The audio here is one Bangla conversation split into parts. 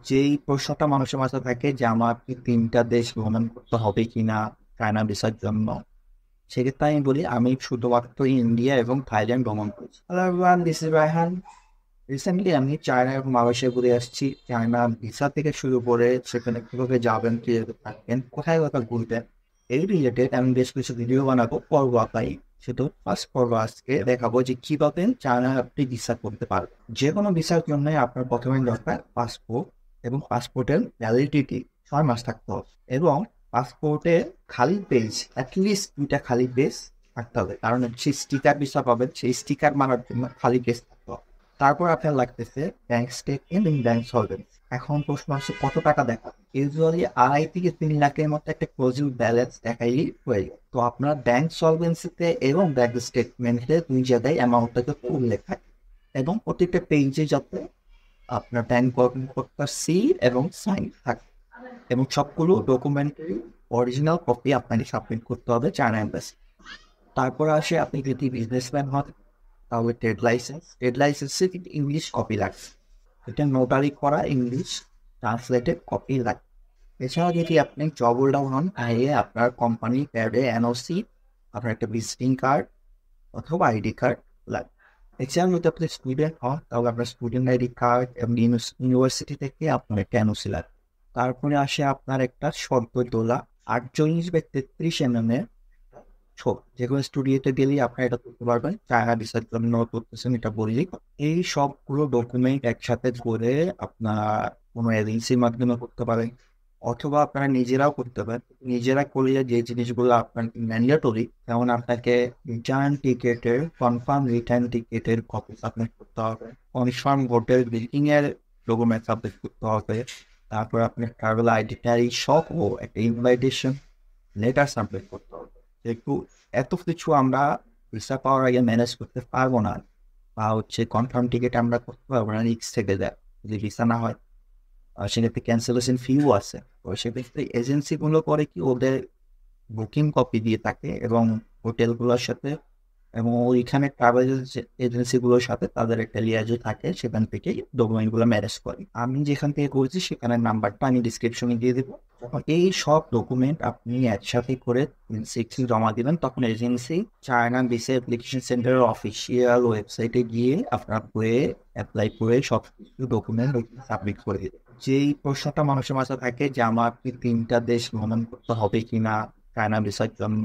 যেই প্রশ্নটা মানুষের মাথায় থাকে যে আমার কি ৩টা দেশ ভ্রমণ করতে হবে কিনা চায়না ভিসার জন্য, সেক্ষেত্রে আমি বলি আমি শুধুমাত্র ইন্ডিয়া এবং থাইল্যান্ড ভ্রমণ করেছি। Hello everyone, this is Raihan. Recently আমি চায়না এবং মালয়েশিয়া ঘুরে আসছি। চায়না ভিসা থেকে শুরু করে সেখানে কিভাবে যাবেন, কিভাবে থাকবেন, কোথায় কোথায় ঘুরবেন, এই রিলেটেড আমি বেশ কিছু ভিডিও বানাবো পর্ব আকারে। শুধু ফার্স্ট পর্ব আজকে দেখাবো যে কিভাবে চায়না আপনি ভিসা করতে পারবেন। যে কোনো ভিসার জন্য আপনার প্রথমে দরকার পাসপোর্ট, এবং পাসপোর্টের ভ্যালিডিটি 6 মাস থাকতে হবে, এবং পাসপোর্টে খালি পেজ, অ্যাটলিস্ট 2টা খালি পেজ থাকতে হবে, কারণ সেই স্টিকার ভিসা পাবেন, সেই স্টিকার মারার জন্য খালি পেজ থাকতে হবে। তারপর আপনার লাগতেছে ব্যাংক স্টেটমেন্ট এবং ব্যাংক সলভেন্সি। এখন প্রশ্ন হচ্ছে কত টাকা দেখাবে। ইউজুয়ালি 2.5 থেকে 3 লাখের মতো একটা ক্লোজিং ব্যালেন্স দেখাইলেই হয়ে যায়। তো আপনার ব্যাংক সলভেন্সিতে এবং ব্যাংক স্টেটমেন্টে 2 জায়গায় অ্যামাউন্টটাকে উল্লেখ থাকে, এবং প্রত্যেকটা পেজে যাতে আপনার ব্যাংক কর্মকর্তার সিল এবং সাইন থাকে, এবং সবগুলো ডকুমেন্টারি অরিজিনাল কপি আপনাকে সাবমিট করতে হবে চায়না এম্বাসি। তারপর আসে আপনি যদি বিজনেসম্যান হন তাহলে ট্রেড লাইসেন্সে কিন্তু ইংলিশ কপি লাগবে, এটা নোটারি করা ইংলিশ ট্রান্সলেটেড কপি লাগবে। এছাড়াও যদি আপনি জব হোল্ডার হন তাহলে আপনার কোম্পানি প্যাডে এনওসি, আপনার একটা ভিজিটিং কার্ড অথবা আইডি কার্ড লাগবে। এছাড়াও যদি আপনি স্টুডেন্ট হন তাহলে আপনার স্টুডেন্ট আইডি কার্ড এবং ইউনিভার্সিটি থেকে আপনার একটা এনওসি লাগবে। তারপরে আসে আপনার একটা শর্ত তোলা 48 বাই 33 mm ছোট, যেগুলো স্টুডিওতে গেলেই আপনারা এটা করতে পারবেন। চায়না ভিসার জন্য করতেছেন এটা বললেই। এই সবগুলো ডকুমেন্ট একসাথে করে আপনারা কোনো এজেন্সির মাধ্যমে করতে পারেন, অথবা আপনারা নিজেরাও করতে পারেন। নিজেরা করলে যে জিনিসগুলো আপনার ম্যান্ডেটরি, যেমন আপনাকে রিটার্ন টিকেটের, কনফার্ম রিটার্ন টিকেটের কপি সাবমিট করতে হবে, কনফার্ম হোটেল বুকিং এর ডকুমেন্ট সাবমিট করতে হবে, তারপর আপনার ট্রাভেল আইডিটারি সহ একটা ইনভাইটেশন লেটার সাবমিট করতে হবে। যেহেতু এত কিছু আমরা ভিসা পাওয়ার আগে ম্যানেজ করতে পারবো না, বা কনফার্ম টিকিট আমরা করতে পারবো না, রিস্ক থেকে যায় যদি ভিসা না হয়। সেক্ষেত্রে ক্যান্সেলেশন ফিও আছে। তো সেক্ষেত্রে এজেন্সিগুলো করে কি, ওদের বুকিং কপি দিয়ে থাকে এবং হোটেলগুলোর সাথে এবং ওইখানে ট্রাভেল এজেন্সিগুলোর সাথে তাদের একটা লিয়াজও থাকে, সেখান থেকেই ডকুমেন্টগুলো ম্যানেজ করে। আমি যেখান থেকে করেছি সেখানের নাম্বারটা আমি ডিসক্রিপশনে দিয়ে দেবো। যখন এই সব ডকুমেন্ট আপনি একসাথে করে এজেন্সি জমা দিবেন, তখন এজেন্সি চায়না ভিসা অ্যাপ্লিকেশন সেন্টারের অফিসিয়াল ওয়েবসাইটে গিয়ে আপনার হয়ে অ্যাপ্লাই করে সব কিছু ডকুমেন্ট সাবমিট করে দিবে। যেই প্রশ্নটা মানুষের মাথায় থাকে যে আমার কি 3টা দেশ ভ্রমণ করতে হবে কিনা চায়না ভিসার জন্য,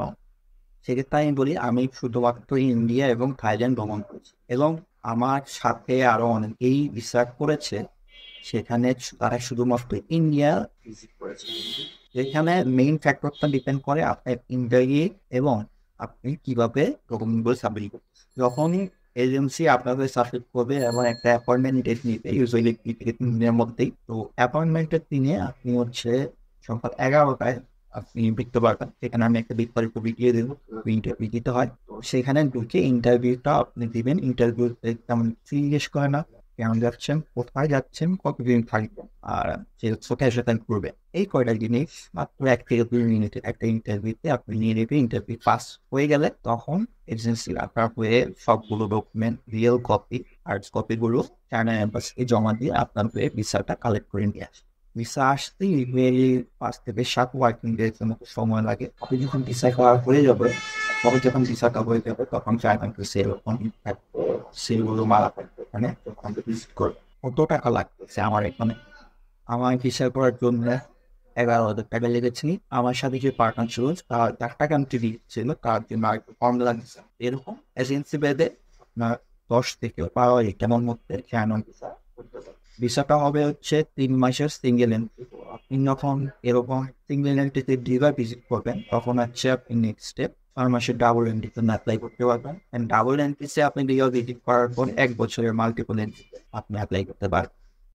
সেক্ষেত্রে আমি বলি আমি শুধুমাত্র ইন্ডিয়া এবং থাইল্যান্ড ভ্রমণ করেছি, এবং আমার সাথে আরো অনেকেই রিসার্চ করেছে, সেখানে তারা শুধুমাত্র ইন্ডিয়া ভিজিট করেছে। এখানে মেইন ফ্যাক্টরটা ডিপেন্ড করে আপনার ইন্টারভিউ এবং আপনি কিভাবে ডকুমেন্টগুলো সাবমিট করছেন। যখনই এজেন্সি আপনাদের সাবমিট করবে এবং একটা অ্যাপয়েন্টমেন্ট ডেট নিতে, ইউজুয়ালি 2 থেকে 3 দিনের মধ্যেই, তো অ্যাপয়েন্টমেন্টের দিনে আপনি সকাল 11টায় আপনি দেখতে পারবেন। সেখানে আমি একটা বিস্তারিত ভিডিও দেবো, ইন্টারভিউ দিতে হয়। তো সেখানে ঢুকে ইন্টারভিউটা আপনি দিবেন। ইন্টারভিউতে তেমন জিজ্ঞেস করে না, কেমন যাচ্ছেন, কোথায় যাচ্ছেন, কতদিন থাকবেন, আর যে কোথায় সেখানে করবেন, এই কয়টা জিনিস মাত্র 1 থেকে 2 মিনিটের একটা ইন্টারভিউতে আপনি নিয়ে নেবে। ইন্টারভিউ পাস হয়ে গেলে তখন এজেন্সি আপনার হয়ে সবগুলো ডকুমেন্ট, রিয়েল কপি, হার্ড কপিগুলো চায়না এম্বাসিকে জমা দিয়ে আপনার হয়ে ভিসাটা কালেক্ট করে নিয়ে আসে। ভিসা আসতে ইমেইলে 5 থেকে 7 ওয়ার্কিং ডেজ মতো সময় লাগে। আপনি যখন ভিসা করা হয়ে যাবে, তখন যখন ভিসাটা হয়ে যাবে তখন চায়না সেরকম সেগুলো মারা থাকবে এখানে, তখন ভিজিট করবে। কত টাকা লাগতেছে আমার এখানে, আমার ভিসা করার জন্য 11,000 টাকা লেগেছে। আমার সাথে যে পার্টনার ছিল তার 4টা কান্ট্রি দিচ্ছিল, তার জন্য আর একটু কম লাগছে। এরকম এজেন্সি বেঁধে আপনার 10 থেকে 12 কেমন মধ্যে চায়না ভিসা করতে পারে। ভিসাটা হবে 3 মাসের সিঙ্গেল এন্ট্রি। আপনি যখন এরকম সিঙ্গেল এন্ট্রিতে দুইবার ভিজিট করবেন, তখন আপনি নেক্সট স্টেপ 4 মাসের ডাবল এন্ট্রিতে অ্যাপ্লাই করতে পারবেন। ডাবল এন্ট্রিতে আপনি দুইবার ভিজিট করার পর 1 বছরের মাল্টিপল এন্ট্রিতে আপনি অ্যাপ্লাই করতে পারবেন।